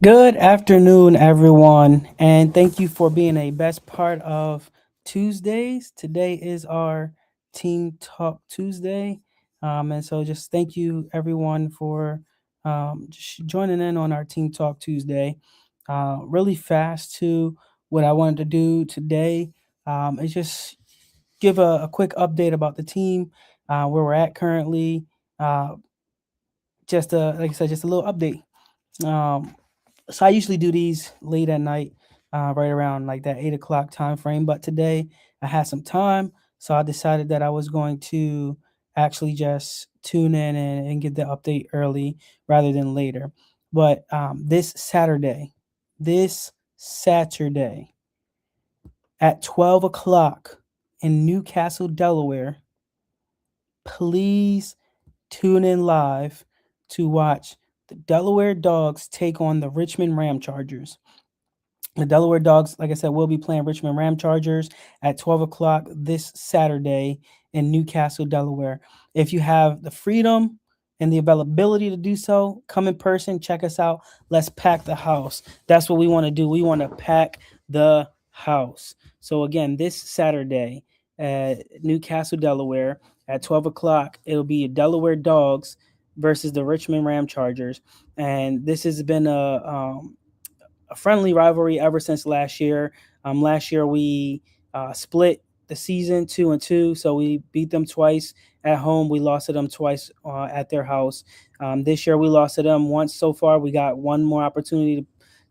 Good afternoon, everyone, and thank you for being a best part of Tuesdays. Today is our Team Talk Tuesday, and so just thank you, everyone, for just joining in on our Team Talk Tuesday. Really fast to what I wanted to do today is just give a quick update about the team, where we're at currently. Uh, like I said, just a little update. Um, so I usually do these late at night, right around like that 8 o'clock time frame. But today I had some time, so I decided that I was going to actually just tune in and get the update early rather than later. But this Saturday at 12 o'clock in Newcastle, Delaware, please tune in live to watch the Delaware Dogs take on the Richmond Ram Chargers. The Delaware Dogs, like I said, will be playing Richmond Ram Chargers at 12 o'clock this Saturday in Newcastle, Delaware. If you have the freedom and the availability to do so, come in person, check us out. Let's pack the house. That's what we want to do. We want to pack the house. So, again, this Saturday at Newcastle, Delaware at 12 o'clock, it'll be Delaware Dogs versus the Richmond Ram Chargers. And this has been a friendly rivalry ever since last year. Last year we split the season 2-2, so we beat them twice at home. We lost to them twice at their house. This year we lost to them once so far. We got one more opportunity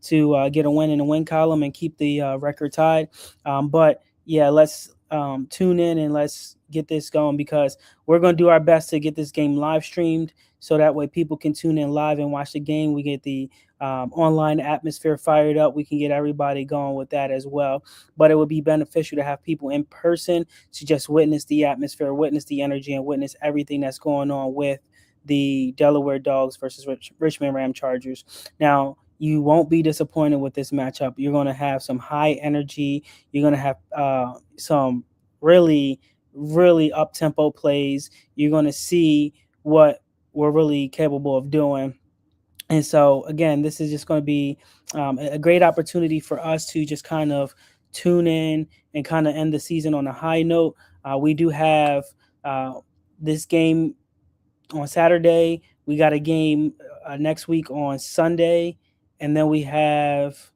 to get a win in the win column and keep the record tied. But yeah, let's tune in and let's get this going because we're going to do our best to get this game live streamed so that way people can tune in live and watch the game. We get the online atmosphere fired up. We can get everybody going with that as well. But it would be beneficial to have people in person to just witness the atmosphere, witness the energy, and witness everything that's going on with the Delaware Dogs versus Richmond Ram Chargers. Now, you won't be disappointed with this matchup. You're going to have some high energy. You're going to have some really, really up tempo plays. You're going to see what we're really capable of doing. And so, again, this is just going to be a great opportunity for us to just kind of tune in and kind of end the season on a high note. We do have this game on Saturday. We got a game next week on Sunday. And then we have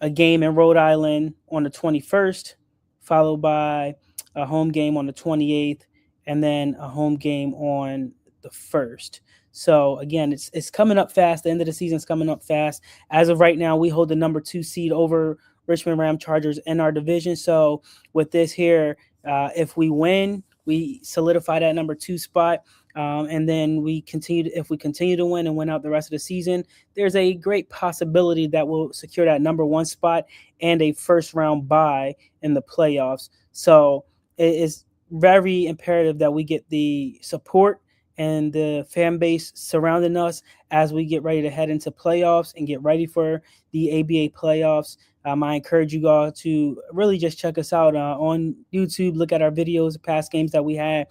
a game in Rhode Island on the 21st, followed by a home game on the 28th, and then a home game on the 1st. So again, it's coming up fast. The end of the season is coming up fast. As of right now, we hold the number 2 seed over Richmond Ram Chargers in our division. So with this here, if we win, we solidify that number 2 spot. And then if we continue to win and win out the rest of the season, there's a great possibility that we'll secure that number 1 spot and a first round bye in the playoffs. So it is very imperative that we get the support and the fan base surrounding us as we get ready to head into playoffs and get ready for the ABA playoffs. I encourage you all to really just check us out on YouTube, look at our videos, past games that we had,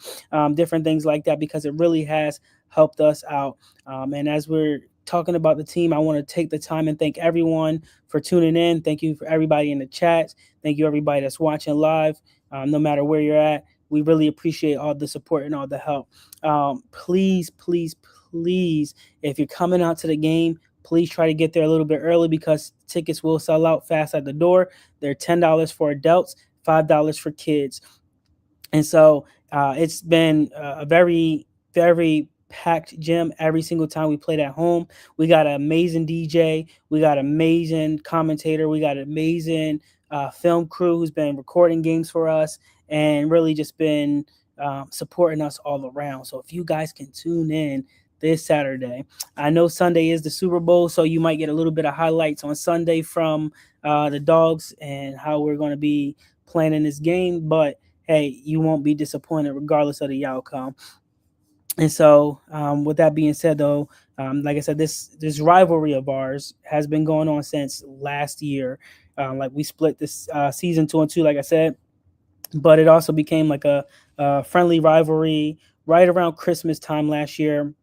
different things like that, because it really has helped us out. And as we're talking about the team, I want to take the time and thank everyone for tuning in. Thank you for everybody in the chat. Thank you everybody that's watching live, no matter where you're at. We really appreciate all the support and all the help. Please, please, please, if you're coming out to the game, please try to get there a little bit early because tickets will sell out fast at the door. They're $10 for adults, $5 for kids. And so it's been a very, very packed gym every single time we played at home. We got an amazing DJ. We got an amazing commentator. We got an amazing film crew who's been recording games for us and really just been supporting us all around. So if you guys can tune in this Saturday, I know Sunday is the Super Bowl, so you might get a little bit of highlights on Sunday from the Dogs and how we're going to be playing in this game. But hey, you won't be disappointed regardless of the outcome. And so, with that being said, though, like I said, this rivalry of ours has been going on since last year. Like we split this season 2-2, like I said, but it also became like a friendly rivalry right around Christmas time last year.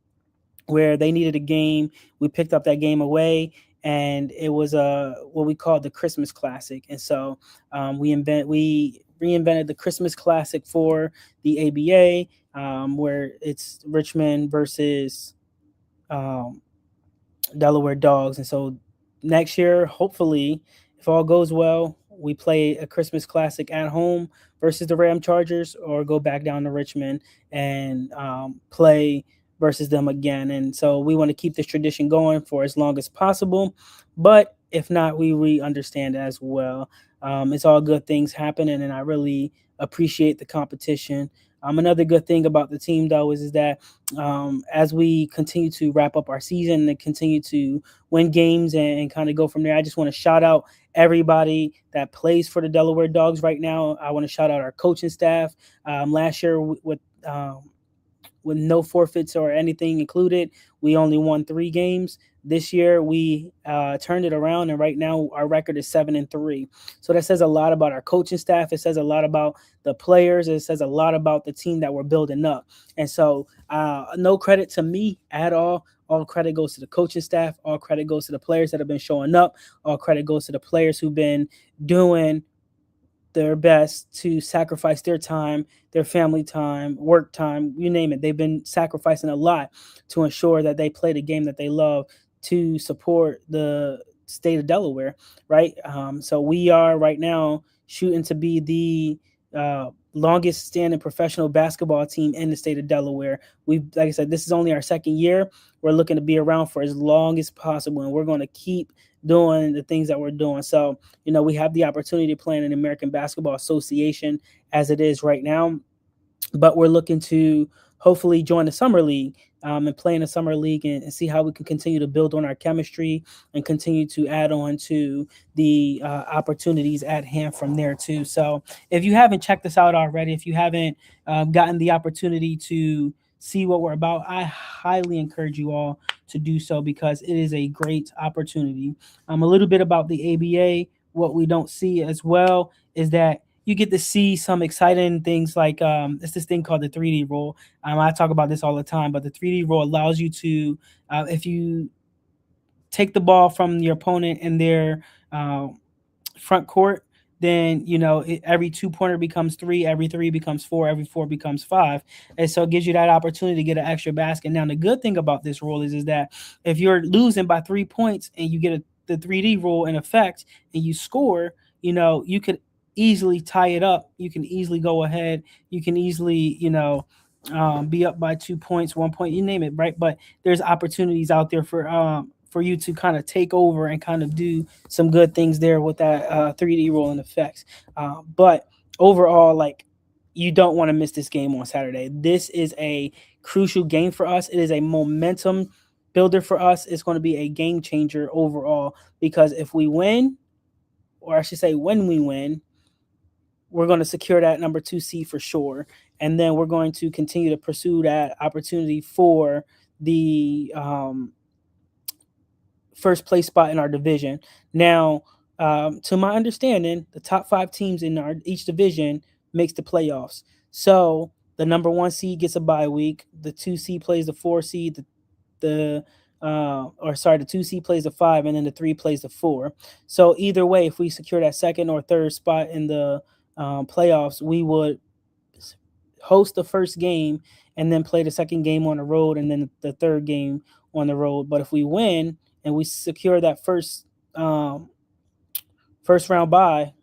where they needed a game. We picked up that game away, and it was what we called the Christmas Classic. And so we reinvented the Christmas Classic for the ABA, where it's Richmond versus um, Delaware Dogs. And so next year, hopefully, if all goes well, we play a Christmas Classic at home versus the Ram Chargers, or go back down to Richmond and play versus them again. And so we want to keep this tradition going for as long as possible. But if not, we understand as well. It's all good things happening, and I really appreciate the competition. Another good thing about the team, though, is that as we continue to wrap up our season and continue to win games and kind of go from there, I just want to shout out everybody that plays for the Delaware Dogs right now. I want to shout out our coaching staff. Last year, with no forfeits or anything included, we only won 3 games. This year we turned it around, and right now our record is 7-3. So that says a lot about our coaching staff. It says a lot about the players. It says a lot about the team that we're building up. And so, no credit to me at all. All credit goes to the coaching staff. All credit goes to the players that have been showing up. All credit goes to the players who've been doing their best to sacrifice their time, their family time, work time, you name it. They've been sacrificing a lot to ensure that they play the game that they love to support the state of Delaware, right? So we are right now shooting to be the longest standing professional basketball team in the state of Delaware. Like I said, this is only our second year. We're looking to be around for as long as possible, and we're going to keep doing the things that we're doing. So, we have the opportunity to play in an American Basketball Association as it is right now, but we're looking to hopefully join the summer league, and play in the summer league, and see how we can continue to build on our chemistry and continue to add on to the opportunities at hand from there too. So if you haven't checked us out already, if you haven't gotten the opportunity to see what we're about, I highly encourage you all to do so, because it is a great opportunity. A little bit about the ABA. What we don't see as well is that you get to see some exciting things, like it's this thing called the 3D roll. I talk about this all the time, but the 3D roll allows you to, if you take the ball from your opponent in their uh, front court, then every 2-pointer becomes 3, every 3 becomes 4, every 4 becomes 5, and so it gives you that opportunity to get an extra basket. Now the good thing about this rule is that if you're losing by 3 points and you get the 3D rule in effect and you score, you could easily tie it up. You can easily go ahead. You can easily be up by 2 points, 1 point, you name it, right? But there's opportunities out there for you to kind of take over and kind of do some good things there with that 3D rolling effects. But overall, like, you don't want to miss this game on Saturday. This is a crucial game for us. It is a momentum builder for us. It's going to be a game changer overall, because if we win, or I should say when we win, we're going to secure that number 2 seed for sure. And then we're going to continue to pursue that opportunity for the first place spot in our division. Now, to my understanding, the top 5 teams in each division makes the playoffs. So the number 1 seed gets a bye week. The 2 seed plays the 4 seed. The 2 seed plays the 5, and then the 3 plays the 4. So either way, if we secure that second or third spot in the playoffs, we would host the first game and then play the second game on the road, and then the third game on the road. But if we win and we secure that first round bye,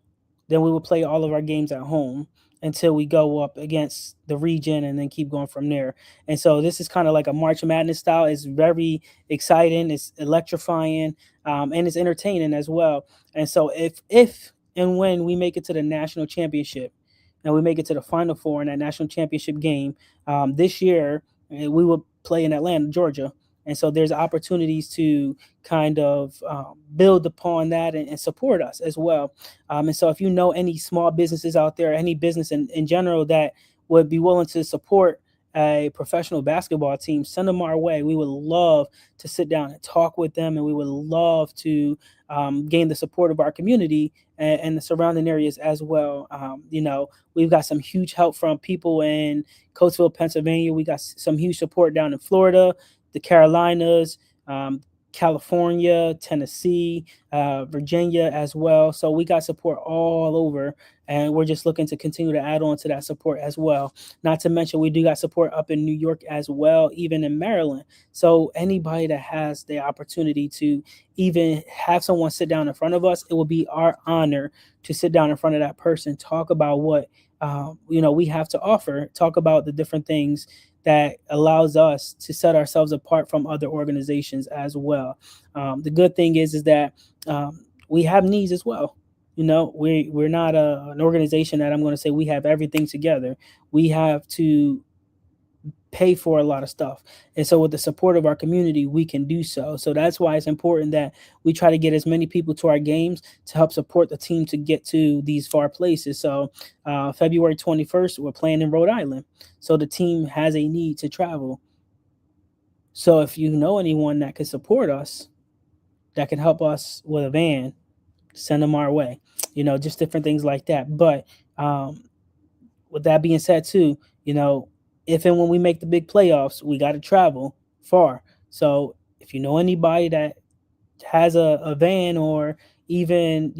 then we will play all of our games at home until we go up against the region and then keep going from there. And so this is kind of like a March Madness style. It's very exciting, it's electrifying, and it's entertaining as well. And so if and when we make it to the national championship and we make it to the Final Four in that national championship game this year, we will play in Atlanta, Georgia. And so there's opportunities to kind of build upon that and support us as well. And so if you know any small businesses out there, any business in general that would be willing to support a professional basketball team, send them our way. We would love to sit down and talk with them, and we would love to gain the support of our community and the surrounding areas as well. We've got some huge help from people in Coatesville, Pennsylvania. We got some huge support down in Florida. the Carolinas, California, Tennessee, Virginia as well. So we got support all over, and we're just looking to continue to add on to that support as well. Not to mention, we do got support up in New York as well, even in Maryland. So anybody that has the opportunity to even have someone sit down in front of us, it will be our honor to sit down in front of that person, talk about what we have to offer, talk about the different things that allows us to set ourselves apart from other organizations as well. The good thing is that we have needs as well. We're not an organization that I'm going to say we have everything together. We have to pay for a lot of stuff. And so with the support of our community, we can do so. So that's why it's important that we try to get as many people to our games to help support the team to get to these far places. So February 21st, we're playing in Rhode Island. So the team has a need to travel. So if you know anyone that could support us, that can help us with a van, send them our way. Just different things like that. But with that being said, too, if and when we make the big playoffs, we got to travel far. So if you know anybody that has a van, or even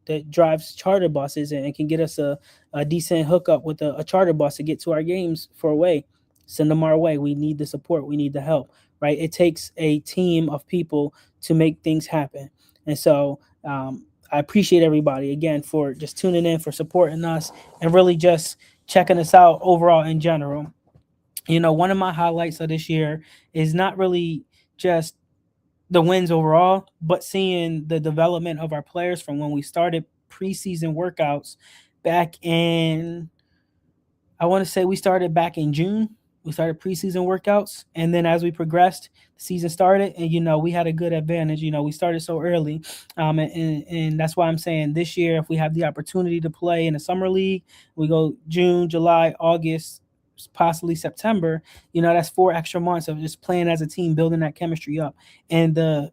that drives charter buses and can get us a decent hookup with a charter bus to get to our games for a way, send them our way. We need the support, we need the help, right? It takes a team of people to make things happen. And so I appreciate everybody again for just tuning in, for supporting us, and really just checking us out overall in general. One of my highlights of this year is not really just the wins overall, but seeing the development of our players from when we started preseason workouts back in, I want to say we started back in June. We started preseason workouts, and then as we progressed, the season started, and we had a good advantage. We started so early, and that's why I'm saying this year, if we have the opportunity to play in the summer league, we go June, July, August, possibly September. That's 4 extra months of just playing as a team, building that chemistry up, and the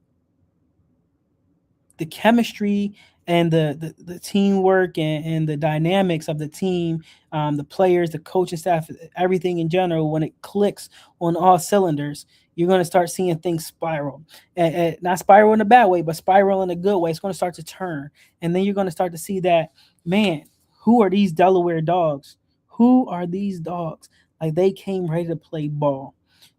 chemistry and the teamwork and the dynamics of the team, the players, the coaching staff, everything in general, when it clicks on all cylinders, you're going to start seeing things spiral. And not spiral in a bad way, but spiral in a good way. It's going to start to turn. And then you're going to start to see that, man, who are these Delaware dogs? Who are these dogs? Like, they came ready to play ball.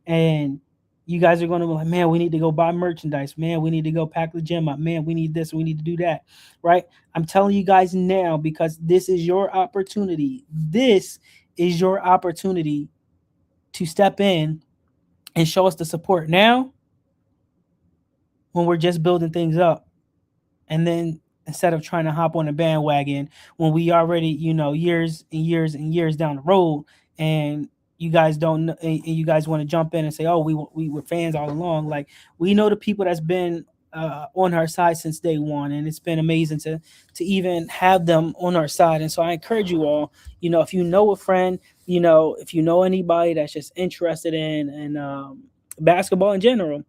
And you guys are going to be like, man, we need to go buy merchandise. Man, we need to go pack the gym up. Man, we need this. We need to do that. Right? I'm telling you guys now, because this is your opportunity. This is your opportunity to step in and show us the support now, when we're just building things up. And then instead of trying to hop on a bandwagon when we already, years and years and years down the road, and you guys don't, and you guys want to jump in and say, oh, we were fans all along. Like, we know the people that's been on our side since day one, and it's been amazing to even have them on our side. And so I encourage you all, if you know a friend, if you know anybody that's just interested in basketball in general,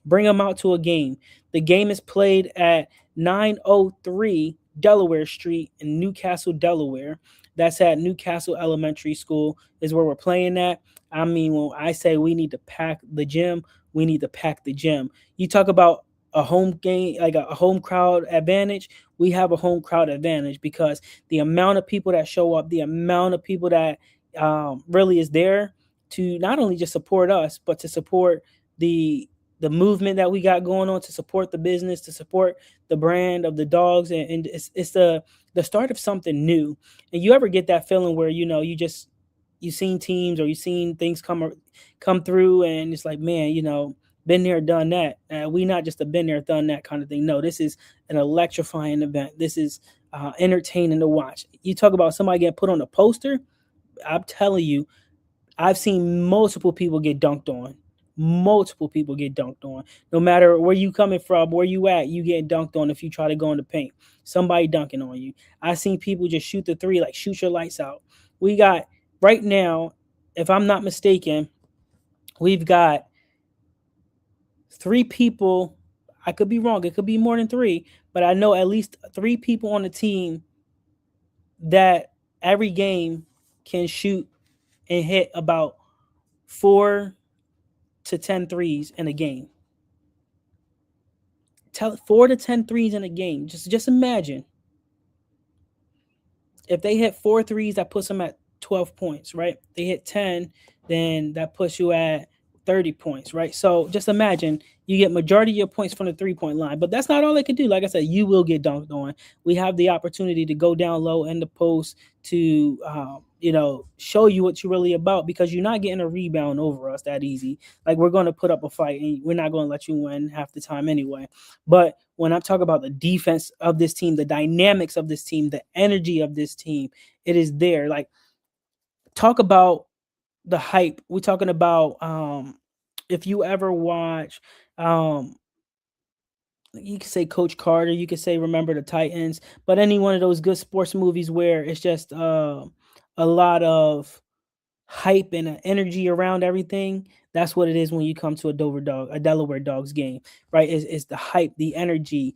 bring them out to a game. The game is played at 903 Delaware Street in Newcastle, Delaware. That's at Newcastle Elementary School, is where we're playing at. I mean, when I say we need to pack the gym, we need to pack the gym. You talk about a home game, like a home crowd advantage. We have a home crowd advantage because the amount of people that show up, the amount of people that really is there to not only just support us, but to support the movement that we got going on, to support the business, to support the brand of the dogs, and it's the start of something new. And you ever get that feeling where you've seen teams, or you've seen things come through, and it's like, man, been there, done that. We not just a been there, done that kind of thing. No, this is an electrifying event. This is entertaining to watch. You talk about somebody getting put on a poster. I'm telling you, I've seen multiple people get dunked on. Multiple people get dunked on. No matter where you coming from, where you at, you get dunked on if you try to go in the paint. Somebody dunking on you. I seen people just shoot the three, like shoot your lights out. We got right now, if I'm not mistaken, we've got 3 people. I could be wrong. It could be more than 3, but I know at least 3 people on the team that every game can shoot and hit about 4 to 10 threes in a game. 4 to 10 threes in a game. Just imagine if they hit 4 threes, that puts them at 12 points, right? They hit 10, then that puts you at 30 points, right? So just imagine you get majority of your points from the 3-point line, but that's not all they can do. Like I said, you will get dunked on. We have the opportunity to go down low in the post to, show you what you're really about, because you're not getting a rebound over us that easy. Like, we're going to put up a fight and we're not going to let you win half the time anyway. But when I talk about the defense of this team, the dynamics of this team, the energy of this team, it is there. Like, talk about the hype. We're talking about if you ever watch, um you could say Coach Carter, you could say Remember the Titans, but any one of those good sports movies where it's just a lot of hype and energy around everything. That's what it is when you come to a Delaware Dogs game, right? Is the hype, the energy.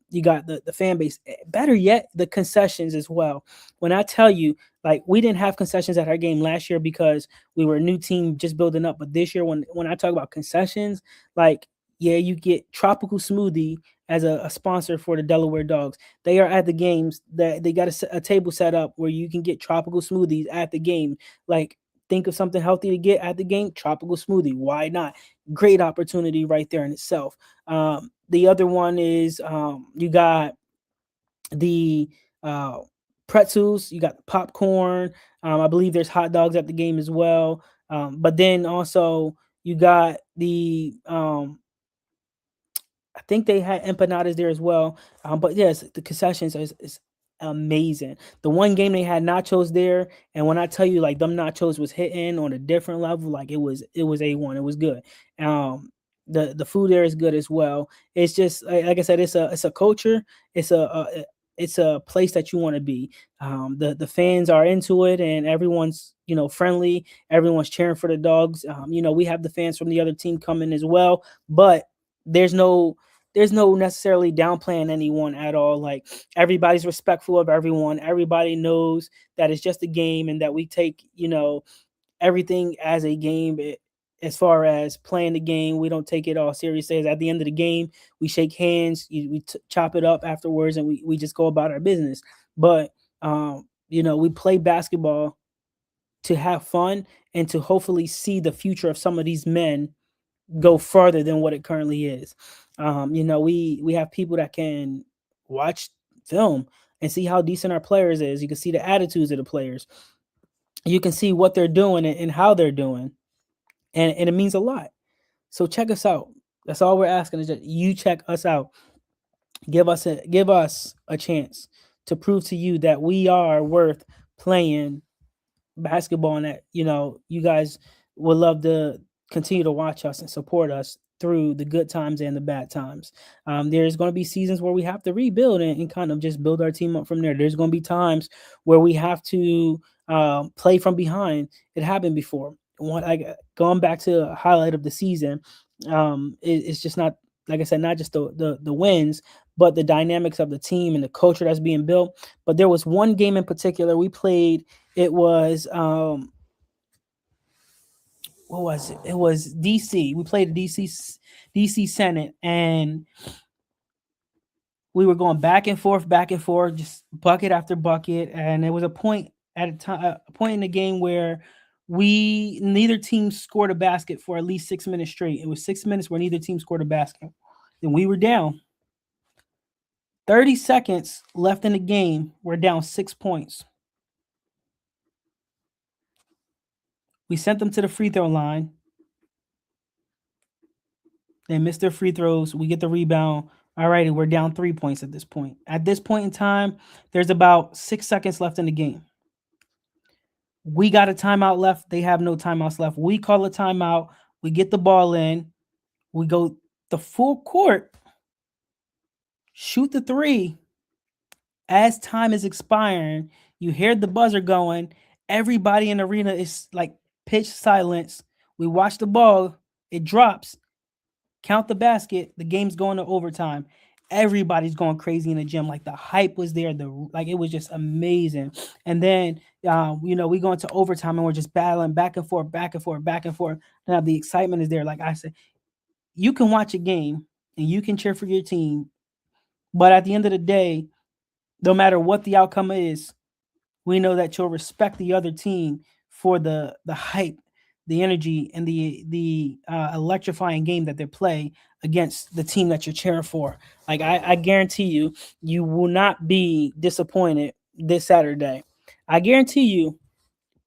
You got the fan base. Better yet, the concessions as well. When I tell you, like, we didn't have concessions at our game last year because we were a new team just building up. But this year, when I talk about concessions, like, yeah, you get Tropical Smoothie as a sponsor for the Delaware Dogs. They are at the games, that they got a table set up where you can get tropical smoothies at the game. Like, think of something healthy to get at the game, tropical smoothie. Why not? Great opportunity right there in itself. The other one is, you got the uh, pretzels, you got the popcorn. I believe there's hot dogs at the game as well. But then also you got I think they had empanadas there as well. But yes, the concessions is amazing. The one game they had nachos there, and when I tell you, like, them nachos was hitting on a different level, like, it was A1. It was good. Um, the food there is good as well. It's just like I said, it's a culture. It's a place that you want to be. The fans are into it, and everyone's friendly. Everyone's cheering for the dogs. We have the fans from the other team coming as well, but there's no necessarily downplaying anyone at all. Like, everybody's respectful of everyone. Everybody knows that it's just a game, and that we take everything as a game. As far as playing the game, we don't take it all seriously. As at the end of the game, we shake hands, we chop it up afterwards, and we just go about our business. But we play basketball to have fun and to hopefully see the future of some of these men go further than what it currently is. We have people that can watch film and see how decent our players is. You can see the attitudes of the players. You can see what they're doing and how they're doing, and it means a lot. So check us out. That's all we're asking, is that you check us out. Give us a chance to prove to you that we are worth playing basketball, and that you guys would love to continue to watch us and support us through the good times and the bad times. There's going to be seasons where we have to rebuild and kind of just build our team up from there. There's going to be times where we have to play from behind. It happened before. Going back to a highlight of the season, it's just not, like I said, not just the wins, but the dynamics of the team and the culture that's being built. But there was one game in particular we played. It was what was it? It was DC. We played the DC Senate, and we were going back and forth, just bucket after bucket. And there was a point in the game where neither team scored a basket for at least 6 minutes straight. It was 6 minutes where neither team scored a basket. Then we were down. 30 seconds left in the game. We're down 6 points. We sent them to the free throw line. They missed their free throws. We get the rebound. All righty, we're down 3 points at this point. At this point in time, there's about 6 seconds left in the game. We got a timeout left. They have no timeouts left. We call a timeout. We get the ball in. We go the full court, shoot the three. As time is expiring, you hear the buzzer going. Everybody in the arena is like pitch silence. We watch the ball. It drops. Count the basket. The game's going to overtime. everybody's going crazy in the gym. Like the hype was there, like it was just amazing. And then we go into overtime and we're just battling back and forth, back and forth, back and forth. Now the excitement is there. Like I said, you can watch a game and you can cheer for your team, but at the end of the day, no matter what the outcome is, we know that you'll respect the other team for the hype, the energy, and the electrifying game that they play against the team that you're cheering for. Like I guarantee you, you will not be disappointed this Saturday. I guarantee you,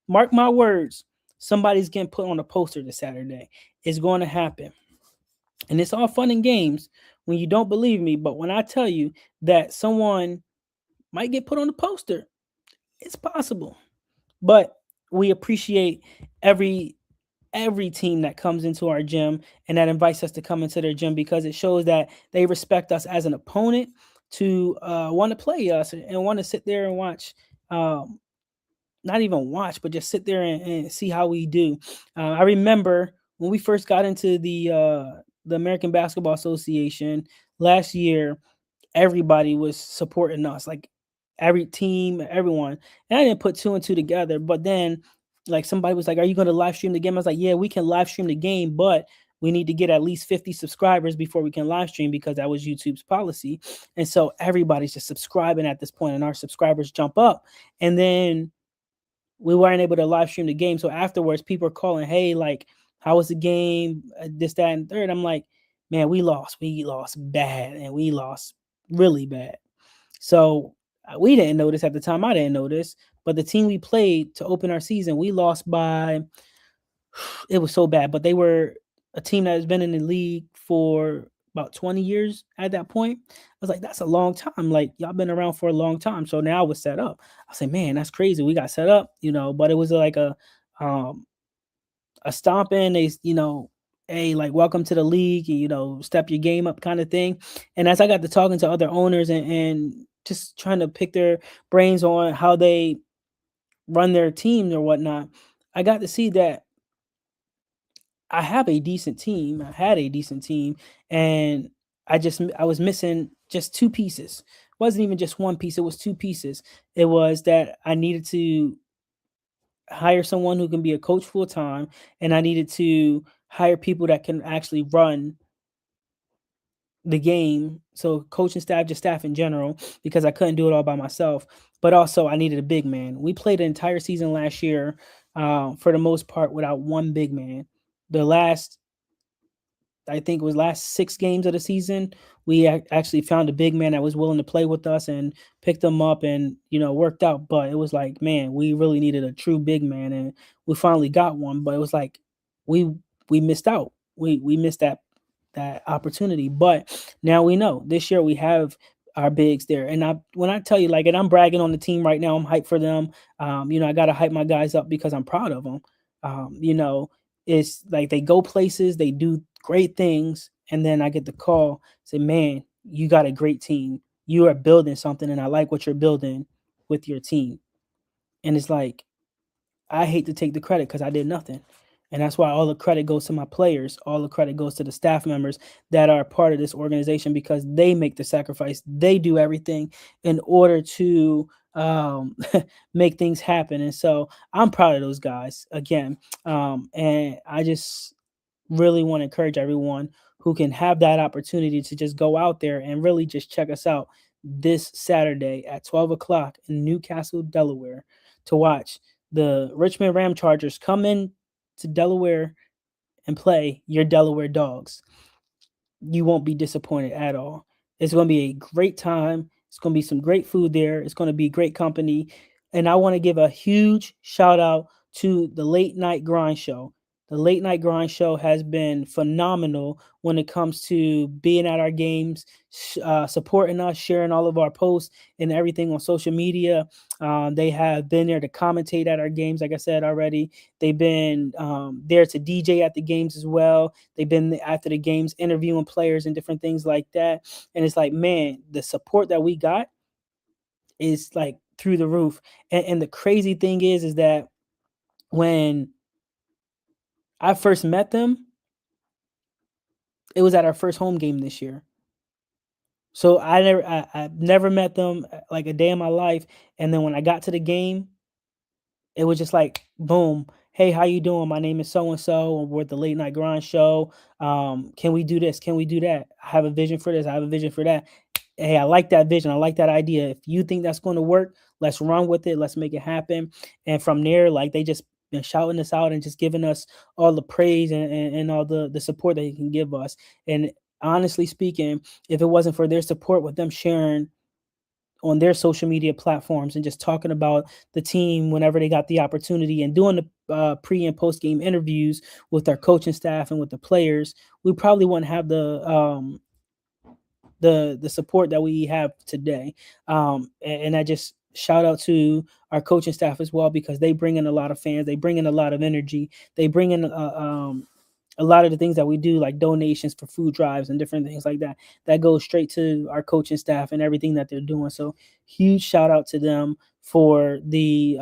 mark my words, somebody's getting put on a poster this Saturday. It's going to happen. And it's all fun and games when you don't believe me, but when I tell you that someone might get put on the poster, it's possible. But we appreciate every every team that comes into our gym and that invites us to come into their gym, because it shows that they respect us as an opponent to want to play us and want to sit there and watch, um, not even watch, but just sit there and see how we do. I remember when we first got into the American Basketball Association last year, everybody was supporting us, like every team, everyone. And I didn't put two and two together, but then like somebody was like, "Are you going to live stream the game?" I was like, "Yeah, we can live stream the game, but we need to get at least 50 subscribers before we can live stream, because that was YouTube's policy." And so everybody's just subscribing at this point, and our subscribers jump up. And then we weren't able to live stream the game. So afterwards, people are calling, "Hey, like, how was the game? This, that, and third." I'm like, "Man, we lost. We lost bad, and we lost really bad." So we didn't notice at the time. I didn't notice, but the team we played to open our season, we lost by. It was so bad, but they were a team that has been in the league for about 20 years at that point. I was like, that's a long time. Like, y'all been around for a long time. So now I was set up. I said, man, that's crazy. We got set up, but it was like um a stomp in, hey, like, welcome to the league, step your game up kind of thing. And as I got to talking to other owners and just trying to pick their brains on how they run their teams or whatnot, I got to see that I have a decent team. I had a decent team, and I was missing just two pieces. It wasn't even just one piece, it was two pieces. It was that I needed to hire someone who can be a coach full time, and I needed to hire people that can actually run the game. So coaching staff, just staff in general, because I couldn't do it all by myself. But also I needed a big man. We played the entire season last year, for the most part, without one big man. The last, I think it was last 6 games of the season, we actually found a big man that was willing to play with us and picked them up, and worked out. But it was like, man, we really needed a true big man, and we finally got one. But it was like we we missed out. We missed that opportunity. But now we know this year we have our bigs there. And when I tell you, like, and I'm bragging on the team right now, I'm hyped for them. I gotta hype my guys up because I'm proud of them. It's like they go places, they do great things, and then I get the call, say, "Man, you got a great team. You are building something, and I like what you're building with your team." And it's like, I hate to take the credit because I did nothing. And that's why all the credit goes to my players. All the credit goes to the staff members that are part of this organization, because they make the sacrifice. They do everything in order to make things happen. And so I'm proud of those guys again. And I just really want to encourage everyone who can have that opportunity to just go out there and really just check us out this Saturday at 12 o'clock in Newcastle, Delaware, to watch the Richmond Ram Chargers come in to Delaware and play your Delaware Dogs. You won't be disappointed at all. It's going to be a great time. It's going to be some great food there. It's going to be great company. And I want to give a huge shout out to the Late Night Grind Show. The Late Night Grind Show has been phenomenal when it comes to being at our games, supporting us, sharing all of our posts and everything on social media. They have been there to commentate at our games, like I said already. They've been there to DJ at the games as well. They've been after the games interviewing players and different things like that. And it's like, man, the support that we got is like through the roof. And the crazy thing is that when I first met them, it was at our first home game this year. So I never met them like a day in my life. And then when I got to the game, it was just like boom. Hey, how you doing? My name is so and so. We're at the late night grind show. Can we do this? Can we do that? I have a vision for this. I have a vision for that. Hey, I like that vision. I like that idea. If you think that's going to work, let's run with it. Let's make it happen. And from there, like they just been shouting us out and just giving us all the praise and all the support that they can give us. And honestly speaking, if it wasn't for their support with them sharing on their social media platforms and just talking about the team whenever they got the opportunity and doing the pre and post game interviews with our coaching staff and with the players, we probably wouldn't have the support that we have today. And I just shout out to our coaching staff as well because they bring in a lot of fans, they bring in a lot of energy, they bring in a lot of the things that we do, like donations for food drives and different things like that, that goes straight to our coaching staff and everything that they're doing. So huge shout out to them for the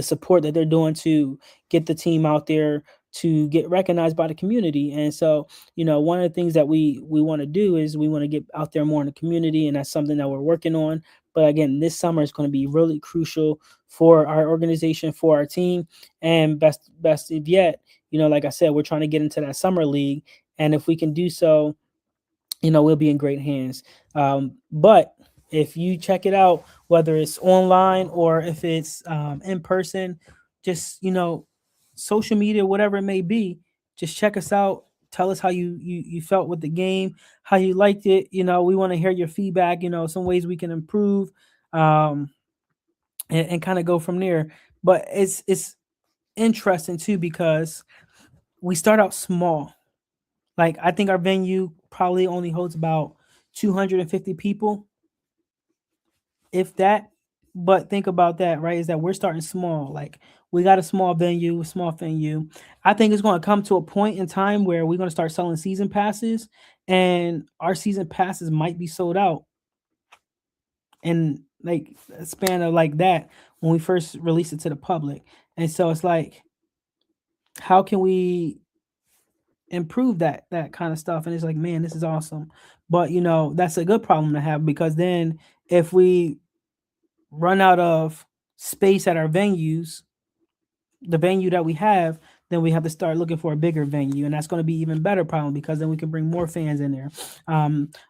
support that they're doing to get the team out there to get recognized by the community. And so, one of the things that we want to do is we want to get out there more in the community, and that's something that we're working on. But again, this summer is going to be really crucial for our organization, for our team, and best of yet, like I said, we're trying to get into that summer league, and if we can do so, we'll be in great hands. But if you check it out, whether it's online or if it's in person, just social media, whatever it may be, just check us out. Tell us how you felt with the game, how you liked it. We want to hear your feedback. Some ways we can improve, um, and kind of go from there. But it's interesting too because we start out small. Like I think our venue probably only holds about 250 people, if that. But think about that, right? Is that we're starting small. Like we got a small venue, a small venue. I think it's going to come to a point in time where we're going to start selling season passes, and our season passes might be sold out in like a span of like that when we first release it to the public. And so it's like, how can we improve that kind of stuff? And it's like, man, this is awesome. But that's a good problem to have because then if we run out of space at our venues, the venue that we have, then we have to start looking for a bigger venue, and that's going to be even better problem because then we can bring more fans in there.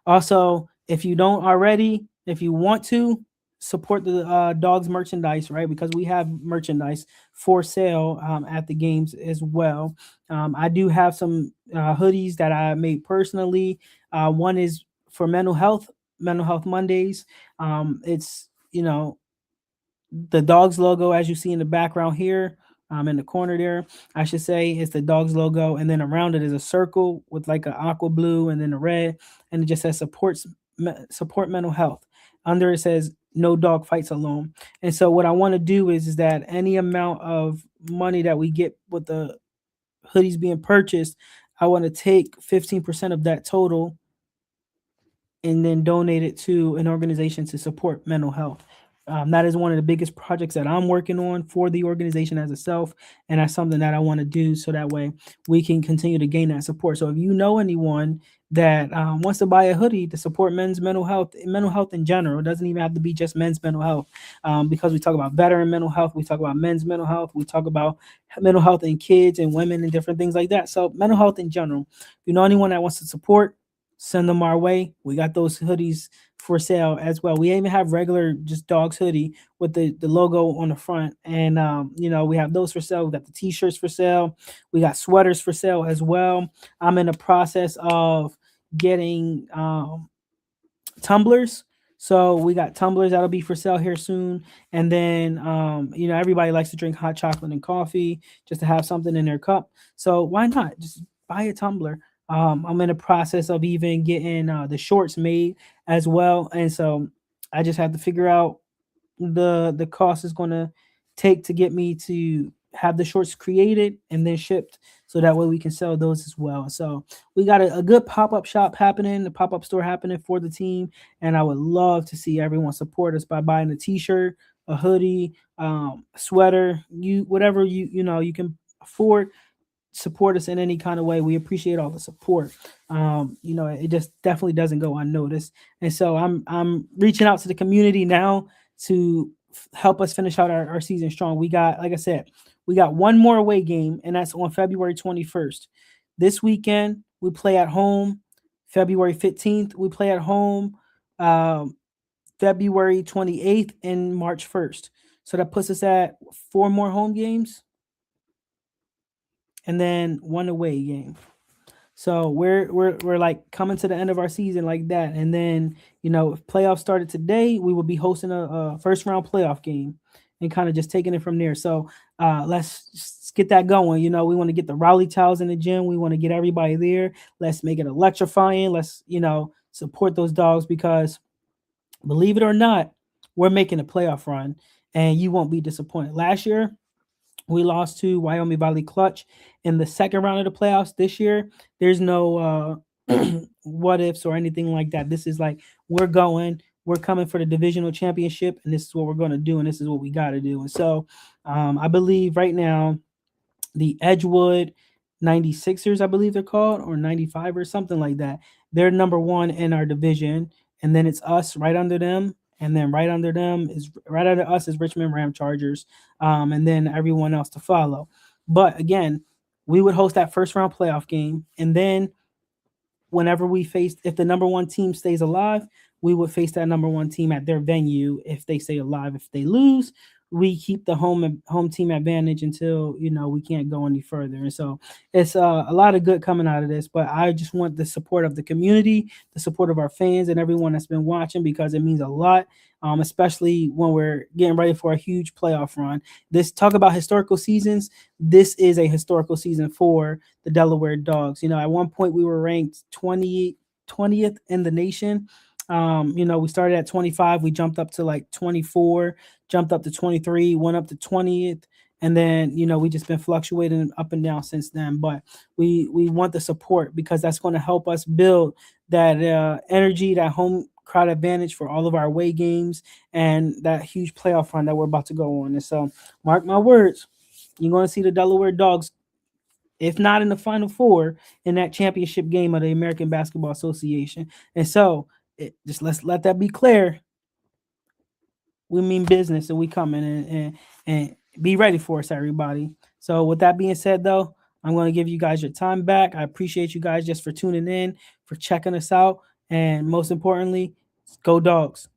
Also, if you don't already, if you want to support the dogs merchandise, right? Because we have merchandise for sale at the games as well. I do have some hoodies that I made personally. One is for Mental Health Mondays. It's the dogs logo as you see in the background here, in the corner there, I should say, is the dogs logo, and then around it is a circle with like an aqua blue and then a red, and it just says support mental health. Under it says no dog fights alone. And so what I want to do is that any amount of money that we get with the hoodies being purchased, I want to take 15% of that total and then donate it to an organization to support mental health. That is one of the biggest projects that I'm working on for the organization as itself, and that's something that I want to do so that way we can continue to gain that support. So if you know anyone that wants to buy a hoodie to support mental health in general, it doesn't even have to be just men's mental health, because we talk about veteran mental health, we talk about men's mental health, we talk about mental health in kids and women and different things like that. So mental health in general. If you know anyone that wants to support, send them our way. We got those hoodies for sale as well. We even have regular just dogs hoodie with the logo on the front. And we have those for sale. We got the t-shirts for sale. We got sweaters for sale as well. I'm in the process of getting tumblers. So we got tumblers that'll be for sale here soon. And then everybody likes to drink hot chocolate and coffee just to have something in their cup. So why not just buy a tumbler? I'm in the process of even getting the shorts made as well. And so I just have to figure out the cost is going to take to get me to have the shorts created and then shipped, so that way we can sell those as well. So we got a good pop-up shop happening, a pop-up store happening for the team, and I would love to see everyone support us by buying a t-shirt, a hoodie, sweater, you whatever you can afford. support us in any kind of way. We appreciate all the support. It just definitely doesn't go unnoticed. And so I'm reaching out to the community now to help us finish out our season strong. We got, like I said, we got one more away game, and that's on February 21st. This weekend we play at home. February 15th we play at home. Um, February 28th and March 1st. So that puts us at four more home games and then one away game. So we're like coming to the end of our season like that. And then, if playoffs started today, we would be hosting a first round playoff game and kind of just taking it from there. So let's just get that going. We want to get the Rowley towels in the gym. We want to get everybody there. Let's make it electrifying. Let's, support those dogs because believe it or not, we're making a playoff run and you won't be disappointed. Last year, we lost to Wyoming Valley Clutch in the second round of the playoffs. This year, there's no what ifs or anything like that. This is like we're coming for the divisional championship, and this is what we're going to do, and this is what we got to do. And so I believe right now the Edgewood 96ers, I believe they're called, or 95 or something like that. They're number one in our division, and then it's us right under them. And then right under them is right under us is Richmond Ram Chargers, and then everyone else to follow. But again, we would host that first round playoff game, and then whenever we faced, if the number one team stays alive, we would face that number one team at their venue if they stay alive. If they lose, we keep the home team advantage until we can't go any further. And so it's a lot of good coming out of this. But I just want the support of the community, the support of our fans, and everyone that's been watching because it means a lot. Especially when we're getting ready for a huge playoff run. This talk about historical seasons. This is a historical season for the Delaware Dogs. At one point we were ranked 20th in the nation. We started at 25, we jumped up to like 24, jumped up to 23, went up to 20th, and then we just been fluctuating up and down since then. But we want the support because that's going to help us build that energy, that home crowd advantage for all of our away games and that huge playoff run that we're about to go on. And so mark my words, you're going to see the Delaware Dogs, if not in the Final Four, in that championship game of the American Basketball Association. And so just let's let that be clear. We mean business and we coming and be ready for us, everybody. So with that being said, though, I'm going to give you guys your time back. I appreciate you guys just for tuning in, for checking us out. And most importantly, go Dogs.